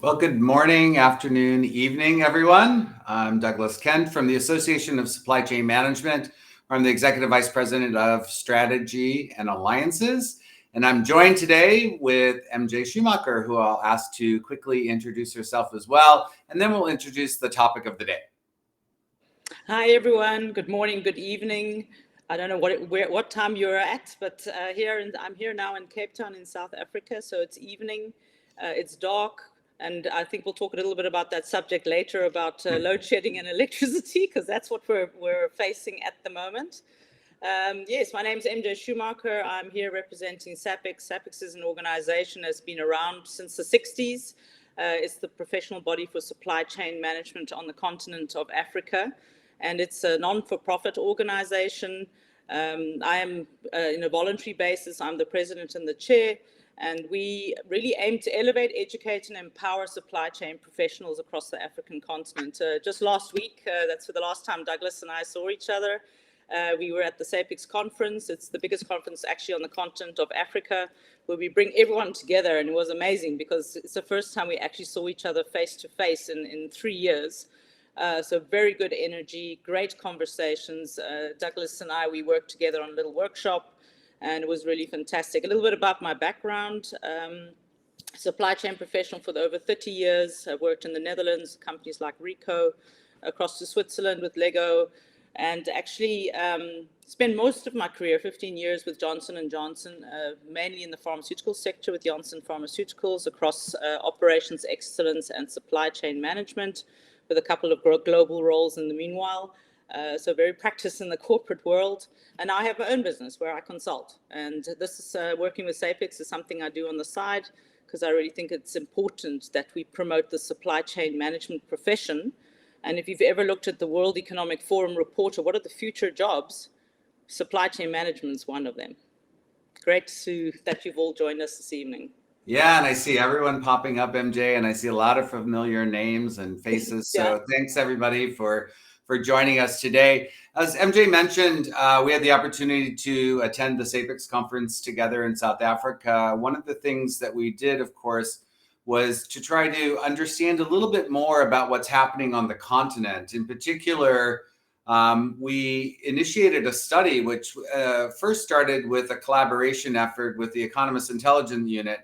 Well, good morning, afternoon, evening, everyone. I'm Douglas Kent from the Association of Supply Chain Management. I'm the Executive Vice President of Strategy and Alliances. And I'm joined today with MJ Schumacher, who I'll ask to quickly introduce herself as well. And then we'll introduce the topic of the day. Hi, everyone. Good morning, good evening. I don't know what time you're at, but I'm here now in Cape Town in South Africa. So it's evening, it's dark, and I think we'll talk a little bit about that subject later about load shedding and electricity, because that's what we're facing at the moment. Yes, my name is MJ Schumacher. I'm here representing SAPEX. SAPEX is an organization that's been around since the 60s. It's the professional body for supply chain management on the continent of Africa, and it's a non-for-profit organization. I am, in a voluntary basis, I'm the president and the chair, and we really aim to elevate, educate, and empower supply chain professionals across the African continent. Just last week, that's for the last time Douglas and I saw each other. We were at the SAPEX conference. It's the biggest conference actually on the continent of Africa, where we bring everyone together. And it was amazing because it's the first time we actually saw each other face to face in 3 years. So very good energy, great conversations. Douglas and I, we worked together on a little workshop, and it was really fantastic. A little bit about my background. Supply chain professional for over 30 years. I worked in the Netherlands, companies like Ricoh, across to Switzerland with Lego, and actually spent most of my career, 15 years, with Johnson & Johnson, mainly in the pharmaceutical sector with Janssen Pharmaceuticals across operations excellence and supply chain management, with a couple of global roles in the meanwhile. So very practiced in the corporate world. And now I have my own business where I consult. And this is working with SAPEX is something I do on the side, because I really think it's important that we promote the supply chain management profession. And if you've ever looked at the World Economic Forum report or what are the future jobs, supply chain management is one of them. Great that you've all joined us this evening. Yeah, and I see everyone popping up, MJ, and I see a lot of familiar names and faces. Yeah. So thanks everybody for joining us today. As MJ mentioned, we had the opportunity to attend the SAPEX conference together in South Africa. One of the things that we did, of course, was to try to understand a little bit more about what's happening on the continent. In particular, we initiated a study which first started with a collaboration effort with the Economist Intelligence Unit.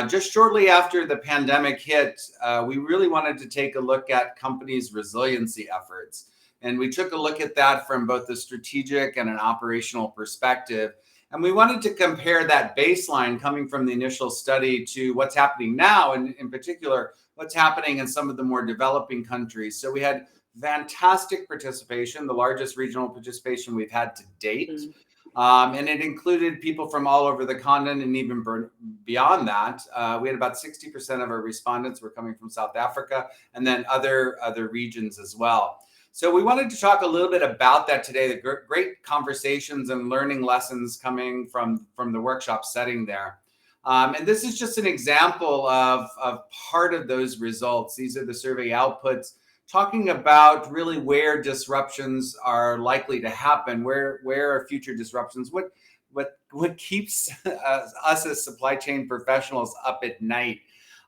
Just shortly after the pandemic hit, we really wanted to take a look at companies' resiliency efforts. And we took a look at that from both the strategic and an operational perspective. And we wanted to compare that baseline coming from the initial study to what's happening now, and in particular, what's happening in some of the more developing countries. So we had fantastic participation, the largest regional participation we've had to date. And it included people from all over the continent and even beyond that. We had about 60% of our respondents were coming from South Africa, and then other regions as well. So we wanted to talk a little bit about that today, the great conversations and learning lessons coming from the workshop setting there. And this is just an example of part of those results. These are the survey outputs talking about really where disruptions are likely to happen, where are future disruptions, what keeps us as supply chain professionals up at night.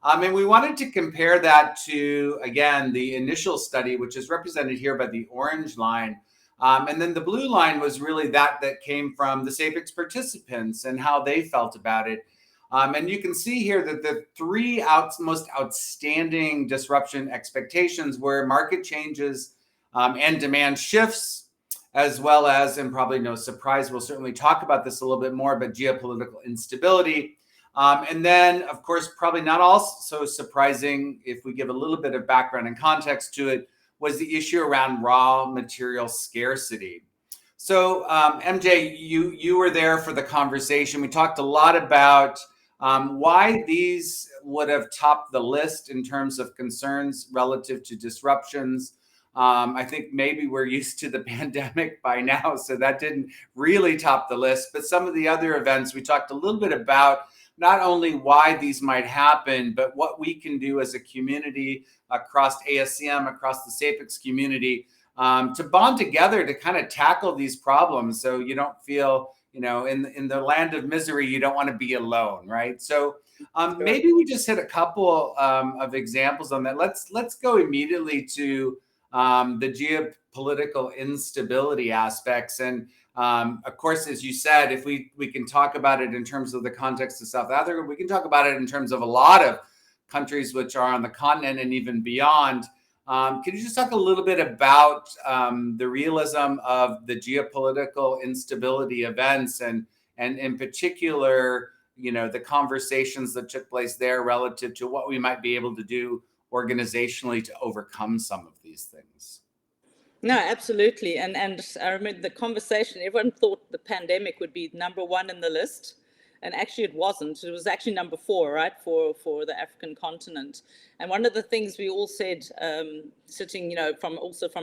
And we wanted to compare that to, again, the initial study, which is represented here by the orange line. And then the blue line was really that came from the SAPEX participants and how they felt about it. And you can see here that the three most outstanding disruption expectations were market changes and demand shifts, as well as, and probably no surprise, we'll certainly talk about this a little bit more, but geopolitical instability. And then, of course, probably not also surprising, if we give a little bit of background and context to it, was the issue around raw material scarcity. So, MJ, you were there for the conversation. We talked a lot about why these would have topped the list in terms of concerns relative to disruptions. I think maybe we're used to the pandemic by now, so that didn't really top the list. But some of the other events, we talked a little bit about not only why these might happen, but what we can do as a community across ASCM, across the SAPEX community, to bond together to kind of tackle these problems, so you don't feel, in the land of misery, you don't want to be alone, right? So Maybe we just hit a couple of examples on that. Let's go immediately to the geopolitical instability aspects. And of course, as you said, if we can talk about it in terms of the context of South Africa, we can talk about it in terms of a lot of countries which are on the continent and even beyond. Can you just talk a little bit about the realism of the geopolitical instability events and in particular, the conversations that took place there relative to what we might be able to do organizationally to overcome some of these things? No, absolutely. And I remember the conversation, everyone thought the pandemic would be number one in the list. And actually it wasn't. It was actually number 4, right, for the African continent. And one of the things we all said, sitting, from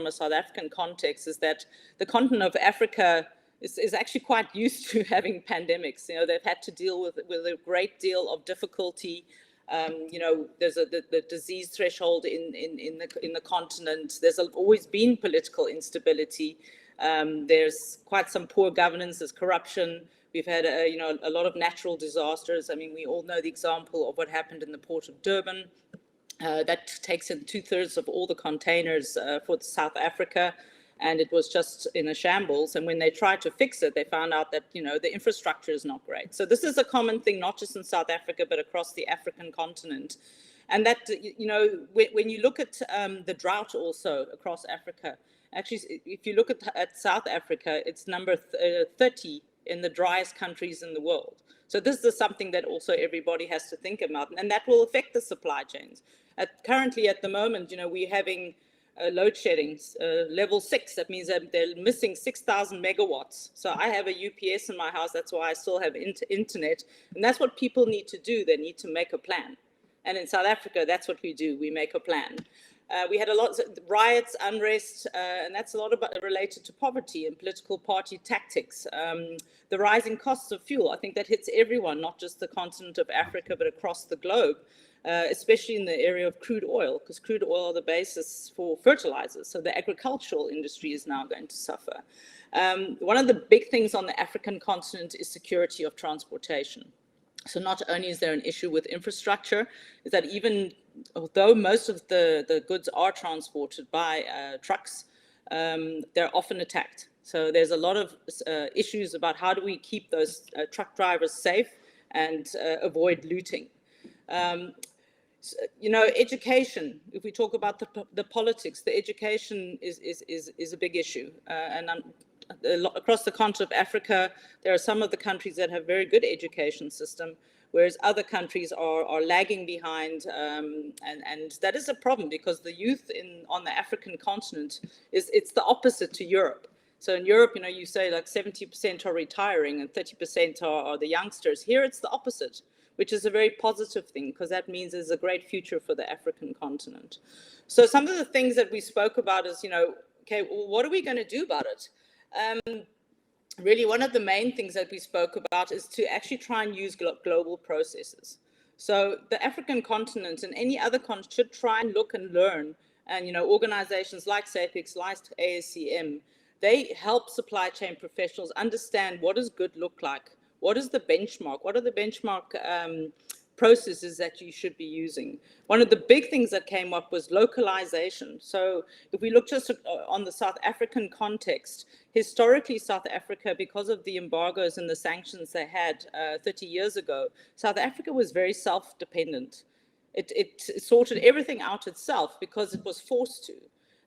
a South African context, is that the continent of Africa is actually quite used to having pandemics. They've had to deal with a great deal of difficulty. There's the disease threshold in the continent. There's always been political instability. There's quite some poor governance. There's corruption. We've had a lot of natural disasters. I mean, we all know the example of what happened in the port of Durban. That takes in 2/3 of all the containers for South Africa. And it was just in a shambles. And when they tried to fix it, they found out that, the infrastructure is not great. So this is a common thing, not just in South Africa, but across the African continent. And that, when you look at the drought also across Africa, actually, if you look at South Africa, it's number 30 in the driest countries in the world. So this is something that also everybody has to think about, and that will affect the supply chains. Currently, at the moment, we're having load shedding, level 6. That means that they're missing 6,000 megawatts. So I have a UPS in my house. That's why I still have internet. And that's what people need to do. They need to make a plan. And in South Africa, that's what we do. We make a plan. We had a lot of riots, unrest, and that's a lot related to poverty and political party tactics. The rising costs of fuel, I think that hits everyone, not just the continent of Africa, but across the globe. Especially in the area of crude oil, because crude oil are the basis for fertilizers. So the agricultural industry is now going to suffer. One of the big things on the African continent is security of transportation. So not only is there an issue with infrastructure, is that even although most of the goods are transported by trucks, they're often attacked. So there's a lot of issues about how do we keep those truck drivers safe and avoid looting. Education, if we talk about the politics, the education is a big issue. And across the continent of Africa, there are some of the countries that have very good education system, whereas other countries are lagging behind. And that is a problem because the youth on the African continent it's the opposite to Europe. So in Europe, you say like 70% are retiring and 30% are the youngsters. Here it's the opposite, which is a very positive thing because that means there's a great future for the African continent. So some of the things that we spoke about is, okay, well, what are we going to do about it? Really, one of the main things that we spoke about is to actually try and use global processes. So the African continent and any other continent should try and look and learn. And, organizations like SAPEX, like ASCM, they help supply chain professionals understand what does good look like. What is the benchmark? What are the benchmark processes that you should be using? One of the big things that came up was localization. So if we look just on the South African context, historically South Africa, because of the embargoes and the sanctions they had 30 years ago, South Africa was very self-dependent. It sorted everything out itself because it was forced to.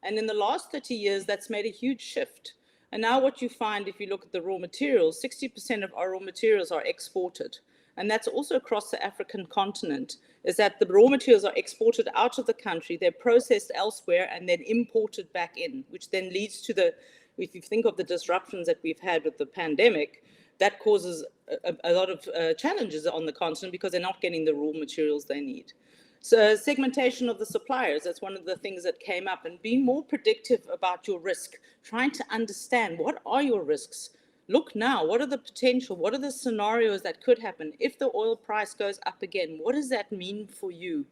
And in the last 30 years, that's made a huge shift. And now what you find, if you look at the raw materials, 60% of our raw materials are exported. And that's also across the African continent, is that the raw materials are exported out of the country, they're processed elsewhere and then imported back in, which then leads to if you think of the disruptions that we've had with the pandemic, that causes a lot of challenges on the continent because they're not getting the raw materials they need. So segmentation of the suppliers, that's one of the things that came up, and being more predictive about your risk, trying to understand what are your risks. Look now, what are the potential, what are the scenarios that could happen? If the oil price goes up again, what does that mean for you?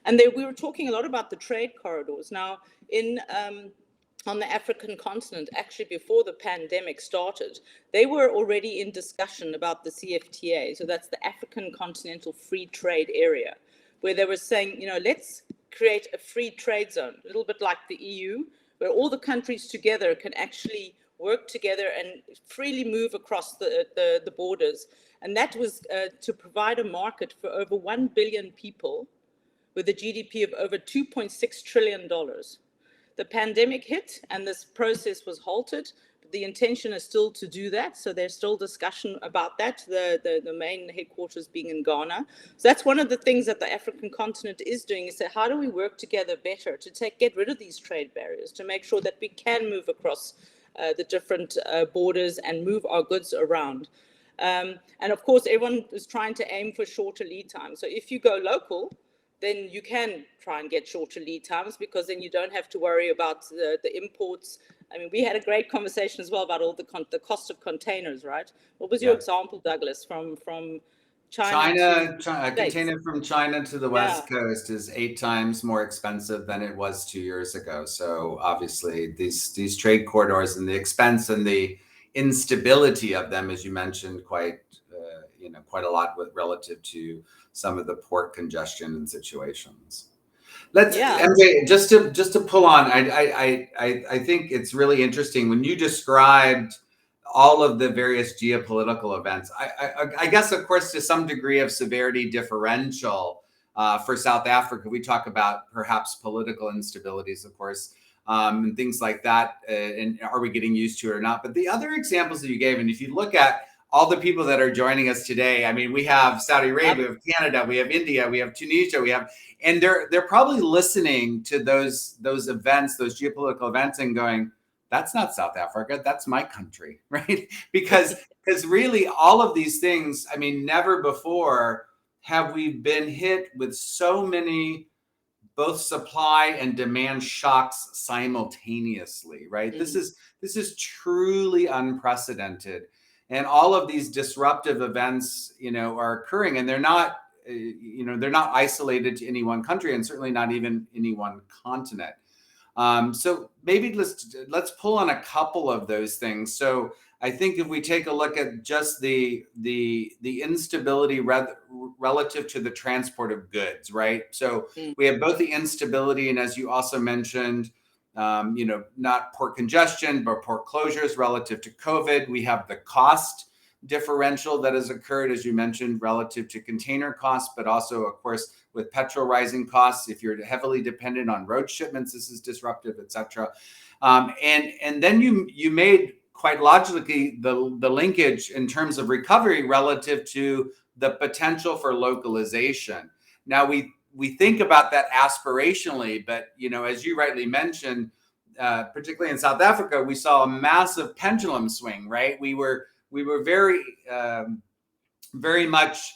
And we were talking a lot about the trade corridors. Now, in on the African continent, actually before the pandemic started, they were already in discussion about the CFTA. So that's the African Continental Free Trade Area, where they were saying, let's create a free trade zone, a little bit like the EU, where all the countries together can actually work together and freely move across the borders. And that was to provide a market for over 1 billion people with a GDP of over $2.6 trillion. The pandemic hit and this process was halted. But the intention is still to do that. So there's still discussion about that, the main headquarters being in Ghana. So that's one of the things that the African continent is doing, is say, how do we work together better to get rid of these trade barriers, to make sure that we can move across the different borders and move our goods around. And of course, everyone is trying to aim for shorter lead time. So if you go local, then you can try and get shorter lead times, because then you don't have to worry about the imports. I mean, we had a great conversation as well about all the cost of containers, right? What was your example, Douglas, from China to A container from China to the West Yeah. Coast is 8 times more expensive than it was 2 years ago. So obviously these trade corridors and the expense and the instability of them, as you mentioned, quite a lot relative to some of the port congestion and situations. Let's MJ, just to pull on. I think it's really interesting when you described all of the various geopolitical events. I guess, of course, to some degree of severity differential for South Africa. We talk about perhaps political instabilities, of course, and things like that. And are we getting used to it or not? But the other examples that you gave, and if you look at all the people that are joining us today, I mean, we have Saudi Arabia, we have Canada, we have India, we have Tunisia, and they're probably listening to those events, those geopolitical events, and going, that's not South Africa, that's my country, right? Because really all of these things, I mean, never before have we been hit with so many both supply and demand shocks simultaneously, right? Mm-hmm. This is truly unprecedented. And all of these disruptive events, are occurring, and they're not isolated to any one country, and certainly not even any one continent. So maybe let's pull on a couple of those things. So I think if we take a look at just the instability relative to the transport of goods, right? So we have both the instability, and as you also mentioned, not port congestion, but port closures relative to COVID. We have the cost differential that has occurred, as you mentioned, relative to container costs, but also, of course, with petrol rising costs. If you're heavily dependent on road shipments, this is disruptive, et cetera. And then you made quite logically the linkage in terms of recovery relative to the potential for localization. Now we think about that aspirationally, but as you rightly mentioned, particularly in South Africa, we saw a massive pendulum swing. Right, we were very very much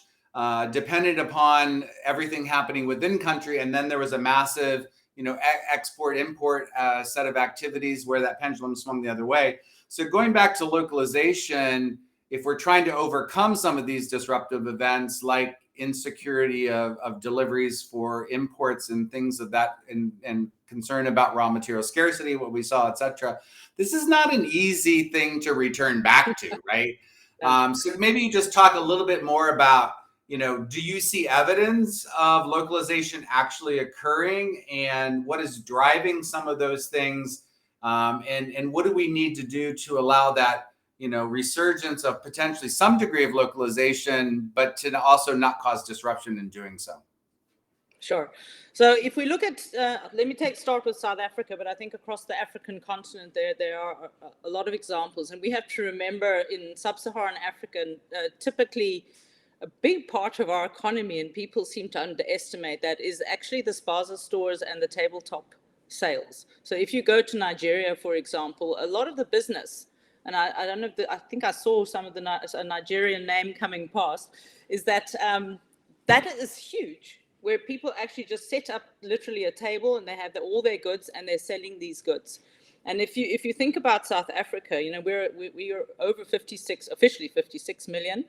dependent upon everything happening within country, and then there was a massive export import set of activities where that pendulum swung the other way. So going back to localization, if we're trying to overcome some of these disruptive events like insecurity of deliveries for imports and things of that, and concern about raw material scarcity, what we saw, et cetera, this is not an easy thing to return back to, right? So maybe you just talk a little bit more about, do you see evidence of localization actually occurring, and what is driving some of those things? And what do we need to do to allow that, resurgence of potentially some degree of localization, but to also not cause disruption in doing so? Sure. So if we look at, let me start with South Africa, but I think across the African continent, there are a lot of examples. And we have to remember in sub-Saharan Africa, typically a big part of our economy, and people seem to underestimate that, is actually the spaza stores and the tabletop sales. So if you go to Nigeria, for example, a lot of the business, and I don't know, I think I saw some of the Nigerian name coming past, is that that is huge, where people actually just set up literally a table and they have all their goods and they're selling these goods. And if you think about South Africa, we are over officially 56 million,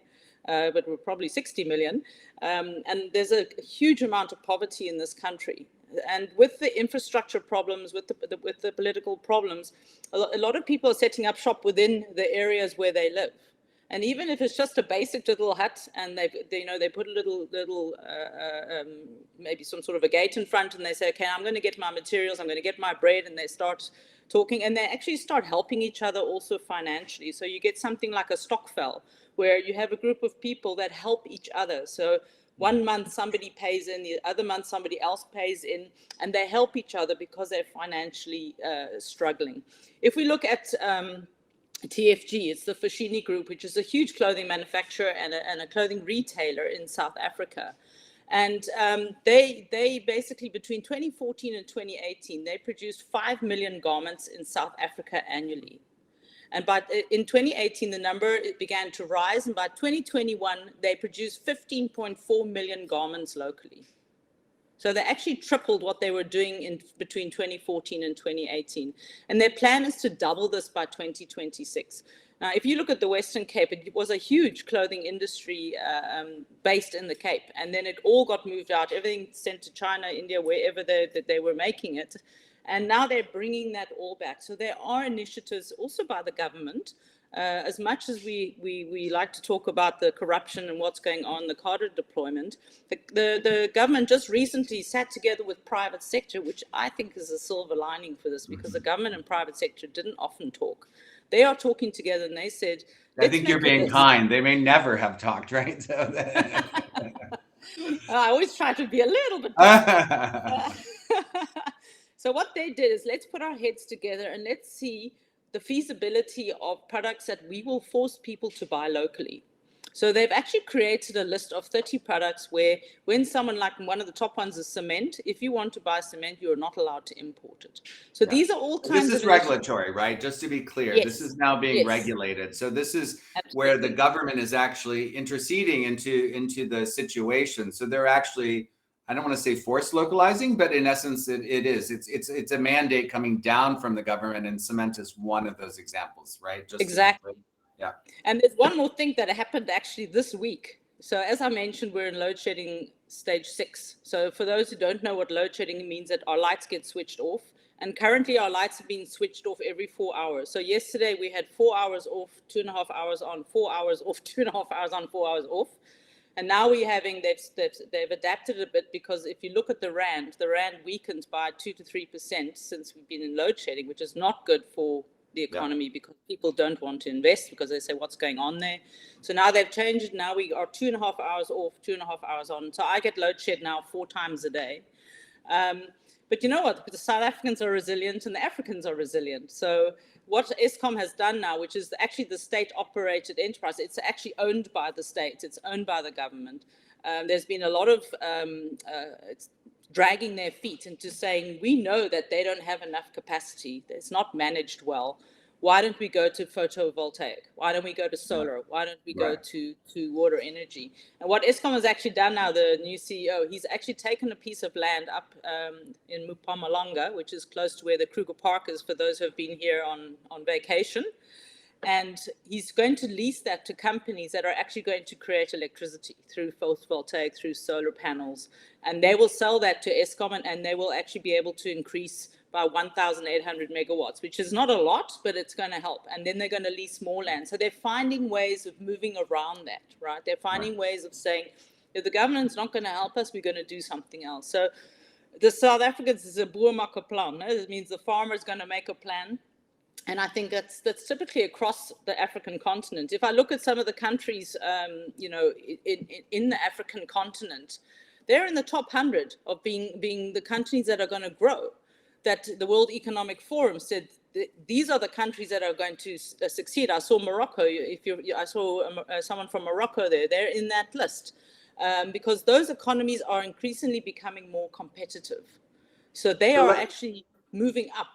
but we're probably 60 million. And there's a huge amount of poverty in this country. And with the infrastructure problems, with the political problems, a lot of people are setting up shop within the areas where they live. And even if it's just a basic little hut, and they put a little maybe some sort of a gate in front, and they say, okay, I'm going to get my materials, I'm going to get my bread, and they start talking, and they actually start helping each other also financially. So you get something like a stokvel, where you have a group of people that help each other. So one month somebody pays in, the other month somebody else pays in, and they help each other because they're financially struggling. If we look at TFG, it's the Foschini Group, which is a huge clothing manufacturer and a clothing retailer in South Africa. And they basically, between 2014 and 2018, they produced 5 million garments in South Africa annually. And in 2018, the number began to rise. And by 2021, they produced 15.4 million garments locally. So they actually tripled what they were doing between 2014 and 2018. And their plan is to double this by 2026. Now, if you look at the Western Cape, it was a huge clothing industry based in the Cape. And then it all got moved out, everything sent to China, India, wherever they were making it. And now they're bringing that all back. So there are initiatives also by the government. As much as we like to talk about the corruption and what's going on, the cadre deployment, the government just recently sat together with private sector, which I think is a silver lining for this, because the government and private sector didn't often talk. They are talking together, and they said, I think you're being kind. They may never have talked, right? So I always try to be a little bit So what they did is, let's put our heads together and let's see the feasibility of products that we will force people to buy locally. So they've actually created a list of 30 products where, when someone, like one of the top ones is cement, if you want to buy cement, you're not allowed to import it. So these are all kinds of... This is regulatory, right? Just to be clear, yes. This is now being regulated. So this is where the government is actually interceding into the situation. So they're actually, I don't want to say forced localizing, but in essence, it is. It's a mandate coming down from the government, and cement is one of those examples, right? Just exactly. Yeah. And there's one more thing that happened actually this week. So as I mentioned, we're in load shedding stage 6. So for those who don't know what load shedding means, that our lights get switched off. And currently our lights have been switched off every 4 hours. So yesterday we had 4 hours off, 2.5 hours on, 4 hours off, 2.5 hours on, 4 hours off. And now we're having, they've adapted a bit, because if you look at the rand weakened by 2 to 3% since we've been in load shedding, which is not good for the economy, because people don't want to invest, because they say, what's going on there? So now they've changed it. Now we are 2.5 hours off, 2.5 hours on. So I get load shed now 4 times a day. But you know what? The South Africans are resilient and the Africans are resilient. So what Eskom has done now, which is actually the state-operated enterprise, it's actually owned by the state. It's owned by the government. There's been a lot of dragging their feet into saying, we know that they don't have enough capacity. It's not managed well. Why don't we go to photovoltaic? Why don't we go to solar? Why don't we go to water energy? And what Eskom has actually done now, the new CEO, he's actually taken a piece of land up in Mpumalanga, which is close to where the Kruger Park is, for those who have been here on vacation. And he's going to lease that to companies that are actually going to create electricity through photovoltaic, through solar panels. And they will sell that to Eskom, and they will actually be able to increase by 1,800 megawatts, which is not a lot, but it's going to help. And then they're going to lease more land. So they're finding ways of moving around that, right? They're finding ways of saying, if the government's not going to help us, we're going to do something else. So the South Africans is a boer maak 'n plan. No? It means the farmer is going to make a plan. And I think that's typically across the African continent. If I look at some of the countries, in the African continent, they're in the top 100 of being the countries that are going to grow. That the World Economic Forum said these are the countries that are going to succeed. I saw Morocco. I saw someone from Morocco there. They're in that list because those economies are increasingly becoming more competitive. So they are actually moving up.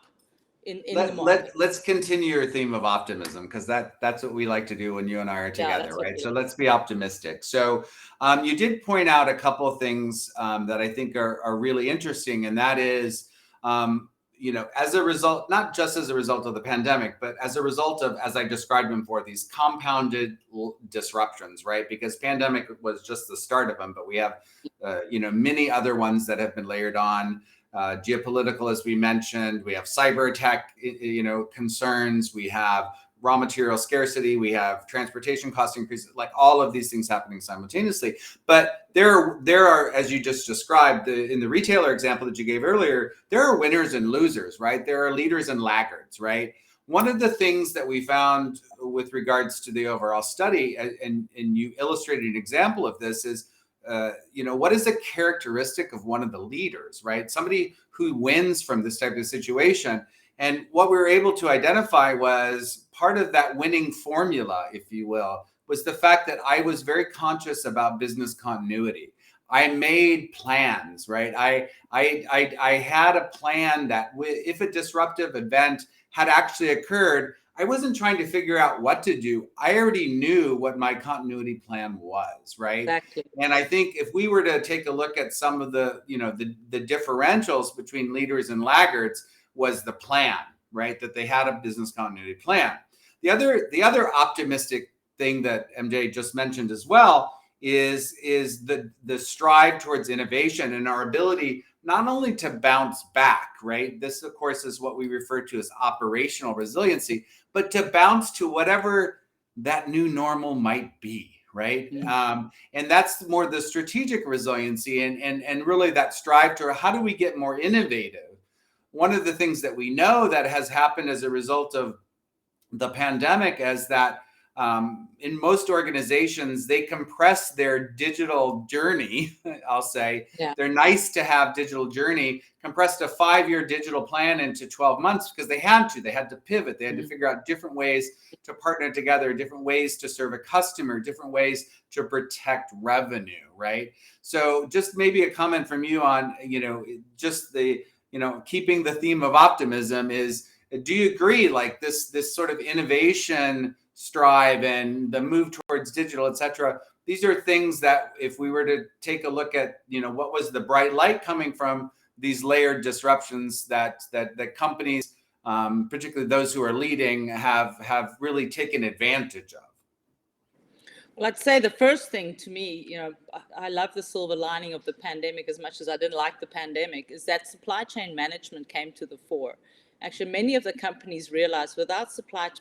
Let's continue your theme of optimism, because that's what we like to do when you and I are together, right? So let's be optimistic. So you did point out a couple of things that I think are really interesting, and that is, as a result, not just as a result of the pandemic, but as a result of, as I described them before, these compounded disruptions, right? Because pandemic was just the start of them, but we have, many other ones that have been layered on. geopolitical, as we mentioned. We have cyber attack, concerns. We have raw material scarcity. We have transportation cost increases. Like all of these things happening simultaneously. But there are, as you just described, in the retailer example that you gave earlier, there are winners and losers, right? There are leaders and laggards, right? One of the things that we found with regards to the overall study, and you illustrated an example of this, is what is the characteristic of one of the leaders, right? Somebody who wins from this type of situation. And what we were able to identify was part of that winning formula, if you will, was the fact that I was very conscious about business continuity. I made plans, right? I had a plan that if a disruptive event had actually occurred, I wasn't trying to figure out what to do. I already knew what my continuity plan was, right? Exactly. And I think if we were to take a look at some of the differentials between leaders and laggards, was the plan, right? That they had a business continuity plan. The other optimistic thing that MJ just mentioned as well is the strive towards innovation and our ability not only to bounce back, right? This, of course, is what we refer to as operational resiliency, but to bounce to whatever that new normal might be, right? Mm-hmm. And that's more the strategic resiliency and really that strive to how do we get more innovative. One of the things that we know that has happened as a result of the pandemic is that in most organizations, they compress their digital journey. I'll say they're nice to have digital journey, compressed a 5-year digital plan into 12 months because they had to pivot. They had to figure out different ways to partner together, different ways to serve a customer, different ways to protect revenue, right? So just maybe a comment from you on, just the, keeping the theme of optimism is, do you agree like this sort of innovation strive and the move towards digital, et cetera, these are things that if we were to take a look at, what was the bright light coming from these layered disruptions that companies, particularly those who are leading, have really taken advantage of? Well, I'd say the first thing to me, I love the silver lining of the pandemic as much as I didn't like the pandemic, is that supply chain management came to the fore. Actually, many of the companies realized without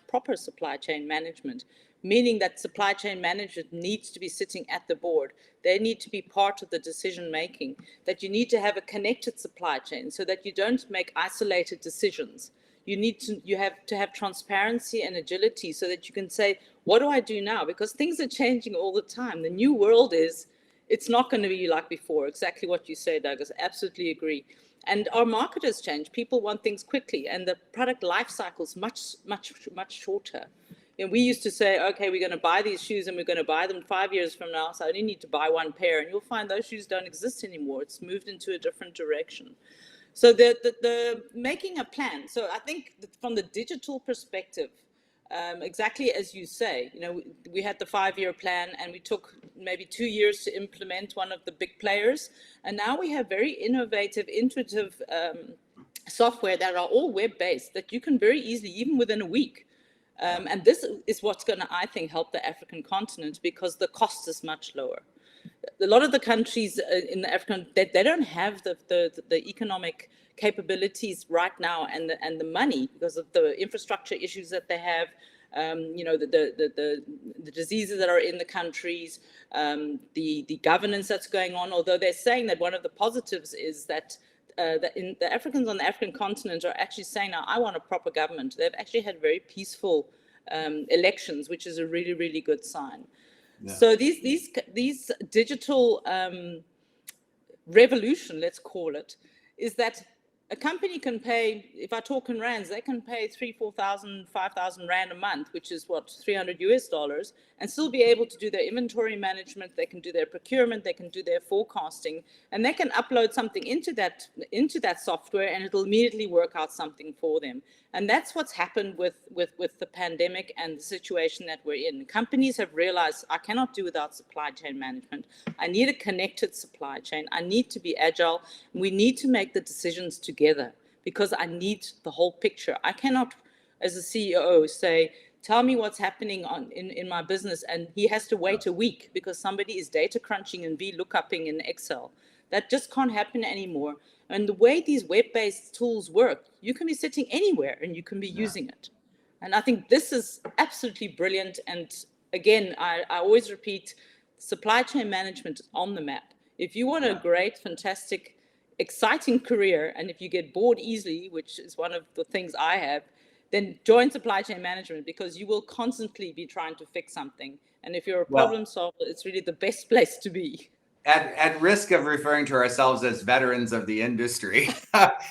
proper supply chain management, meaning that supply chain management needs to be sitting at the board. They need to be part of the decision making, that you need to have a connected supply chain so that you don't make isolated decisions. You have to have transparency and agility so that you can say, what do I do now? Because things are changing all the time. The new world it's not going to be like before. Exactly what you say, Douglas. Absolutely agree. And our market has changed. People want things quickly, and the product life cycle is much, much, much shorter. And we used to say, okay, we're going to buy these shoes and we're going to buy them 5 years from now. So I only need to buy one pair, and you'll find those shoes don't exist anymore. It's moved into a different direction. So the making a plan. So I think from the digital perspective, exactly as you say, we had the 5-year plan and we took maybe 2 years to implement one of the big players. And now we have very innovative, intuitive software that are all web-based that you can very easily, even within a week. And this is what's going to, I think, help the African continent because the cost is much lower. A lot of the countries in the African, they don't have the economic capabilities right now and the money because of the infrastructure issues that they have, the diseases that are in the countries, the governance that's going on. Although they're saying that one of the positives is that the Africans on the African continent are actually saying now, I want a proper government. They've actually had very peaceful elections, which is a really, really good sign. Yeah. So these digital revolution, let's call it, is that a company can pay, if I talk in rands, they can pay 3,000, 4,000, 5,000 rand a month, which is what, $300, and still be able to do their inventory management. They can do their procurement, they can do their forecasting, and they can upload something into that software, and it'll immediately work out something for them. And that's what's happened with the pandemic and the situation that we're in. Companies have realized, I cannot do without supply chain management. I need a connected supply chain. I need to be agile. We need to make the decisions together because I need the whole picture. I cannot, as a CEO, say, tell me what's happening in my business, and he has to wait a week because somebody is data crunching and VLOOKUPing in Excel. That just can't happen anymore. And the way these web-based tools work, you can be sitting anywhere and you can be using it. And I think this is absolutely brilliant. And again, I always repeat, supply chain management is on the map. If you want a great, fantastic, exciting career, and if you get bored easily, which is one of the things I have, then join supply chain management, because you will constantly be trying to fix something. And if you're a problem solver, it's really the best place to be. At risk of referring to ourselves as veterans of the industry,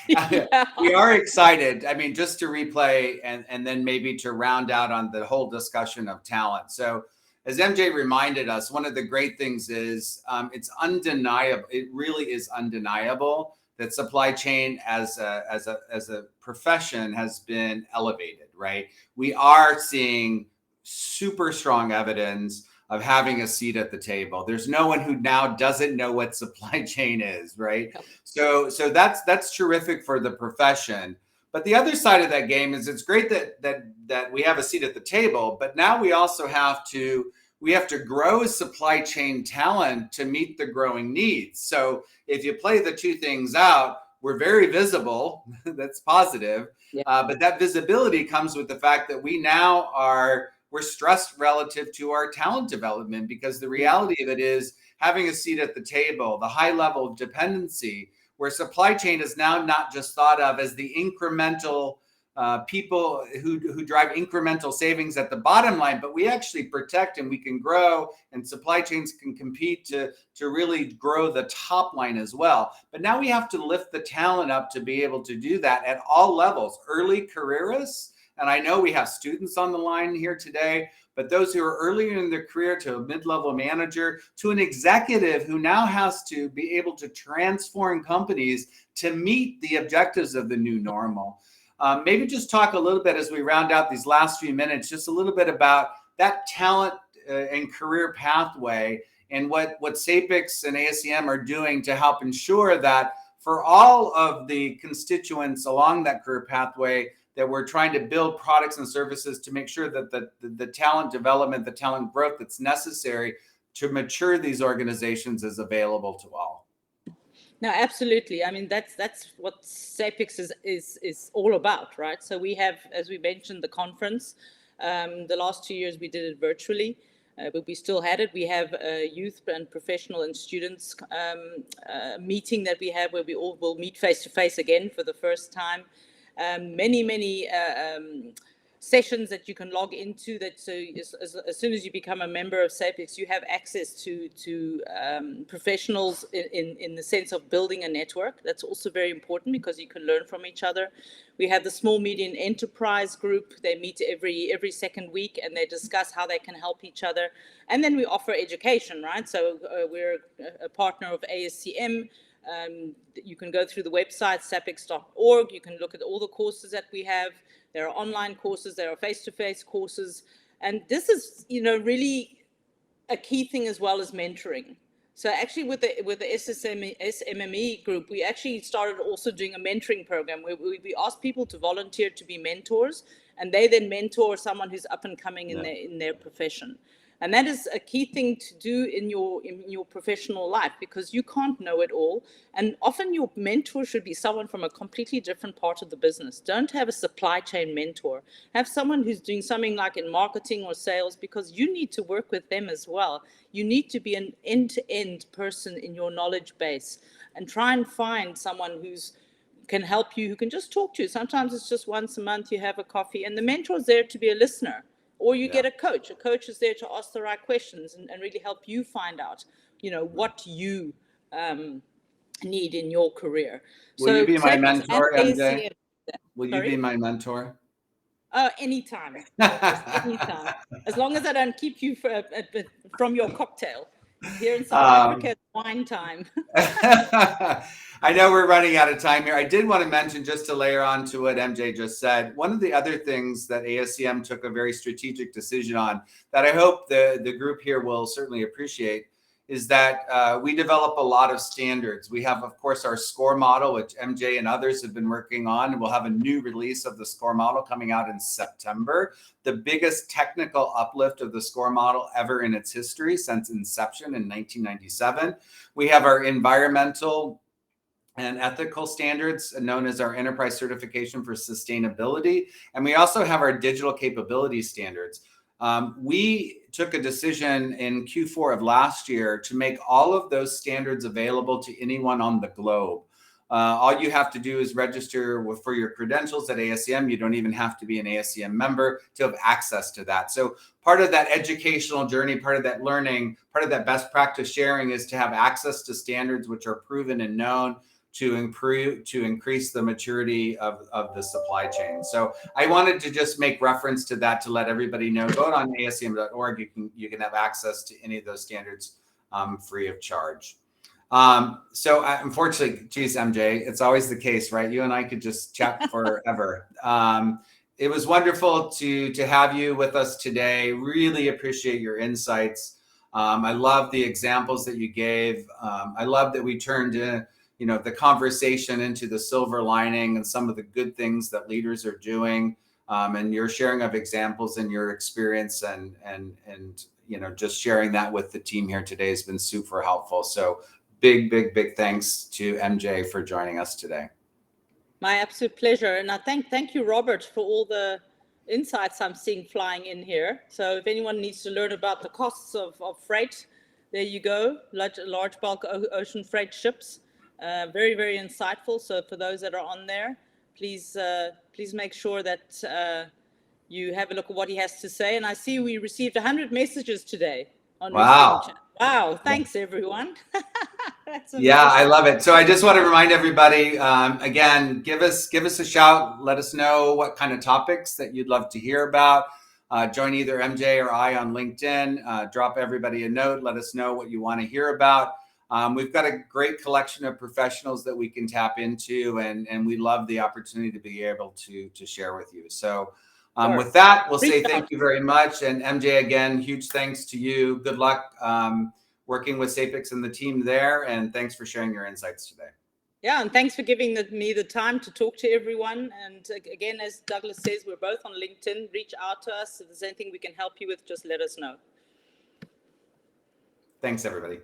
Yeah. we are excited. I mean, just to replay and then maybe to round out on the whole discussion of talent. So as MJ reminded us, one of the great things is it's undeniable. It really is undeniable that supply chain as a profession has been elevated, right? We are seeing super strong evidence of having a seat at the table. There's no one who now doesn't know what supply chain is, right? So that's terrific for the profession. But the other side of that game is it's great that we have a seat at the table, but now we also have to grow supply chain talent to meet the growing needs. So if you play the two things out, we're very visible. That's positive. But that visibility comes with the fact that we're stressed relative to our talent development, because the reality of it is having a seat at the table, the high level of dependency, where supply chain is now not just thought of as the incremental people who drive incremental savings at the bottom line, but we actually protect and we can grow, and supply chains can compete to really grow the top line as well. But now we have to lift the talent up to be able to do that at all levels, early careerists. And I know we have students on the line here today, but those who are earlier in their career, to a mid-level manager, to an executive who now has to be able to transform companies to meet the objectives of the new normal. Maybe just talk a little bit as we round out these last few minutes, just a little bit about that talent and career pathway, and what SAPICS and ASCM are doing to help ensure that for all of the constituents along that career pathway, that we're trying to build products and services to make sure that the talent development, the talent growth that's necessary to mature these organizations is available to all. No, absolutely. I mean, that's what SAPICS is all about, right? So we have, as we mentioned, the conference. The last 2 years we did it virtually, but we still had it. We have a youth and professional and students meeting that we have, where we all will meet face to face again for the first time. Many sessions that you can log into, that so as soon as you become a member of SAPICS, you have access to professionals in the sense of building a network. That's also very important, because you can learn from each other. We have the small medium enterprise group. They meet every second week, and they discuss how they can help each other. And then we offer education, right? So we're a partner of ASCM. You can go through the website sapics.org. You can look at all the courses that we have. There are online courses, there are face-to-face courses, and this is, really a key thing, as well as mentoring. So actually, with the SMME group, we actually started also doing a mentoring program where we ask people to volunteer to be mentors, and they then mentor someone who's up and coming in their profession. And that is a key thing to do in your professional life, because you can't know it all. And often your mentor should be someone from a completely different part of the business. Don't have a supply chain mentor. Have someone who's doing something like in marketing or sales, because you need to work with them as well. You need to be an end-to-end person in your knowledge base, and try and find someone who's can help you, who can just talk to you. Sometimes it's just once a month you have a coffee, and the mentor is there to be a listener. Or you get a coach. A coach is there to ask the right questions and really help you find out, what you need in your career. Will you be my mentor, MJ? Will you be my mentor? Anytime. Anytime. As long as I don't keep you from your cocktail. Here in South Africa, it's wine time. I know we're running out of time here. I did want to mention, just to layer on to what MJ just said, one of the other things that ASCM took a very strategic decision on, that I hope the group here will certainly appreciate, is that we develop a lot of standards. We have, of course, our score model, which MJ and others have been working on, and we'll have a new release of the score model coming out in September. The biggest technical uplift of the score model ever in its history since inception in 1997. We have our environmental and ethical standards, known as our enterprise certification for sustainability. And we also have our digital capability standards. We took a decision in Q4 of last year to make all of those standards available to anyone on the globe. All you have to do is register for your credentials at ASEM. You don't even have to be an ASEM member to have access to that. So part of that educational journey, part of that learning, part of that best practice sharing is to have access to standards which are proven and known to increase the maturity of the supply chain. So I wanted to just make reference to that to let everybody know. Go on ASEM.org. You can have access to any of those standards free of charge. So unfortunately, geez, MJ, it's always the case, right? You and I could just chat forever. It was wonderful to have you with us today. Really appreciate your insights. I love the examples that you gave. I love that we turned the conversation into the silver lining and some of the good things that leaders are doing, and your sharing of examples and your experience and just sharing that with the team here today has been super helpful. So big thanks to MJ for joining us today. My absolute pleasure. And I thank you, Robert, for all the insights I'm seeing flying in here. So if anyone needs to learn about the costs of freight, there you go, large bulk ocean freight ships. Very insightful. So for those that are on there, please make sure that you have a look at what he has to say. And I see we received 100 messages today on Receiving Chat. Wow, thanks everyone. That's amazing. Yeah, I love it. So I just want to remind everybody, again, give us a shout. Let us know what kind of topics that you'd love to hear about. Join either MJ or I on LinkedIn. Drop everybody a note. Let us know what you want to hear about. We've got a great collection of professionals that we can tap into, and we love the opportunity to be able to share with you. So with that, we'll say thank you very much. And MJ, again, huge thanks to you. Good luck working with SAPICS and the team there. And thanks for sharing your insights today. Yeah, and thanks for giving me the time to talk to everyone. And again, as Douglas says, we're both on LinkedIn. Reach out to us. If there's anything we can help you with, just let us know. Thanks, everybody.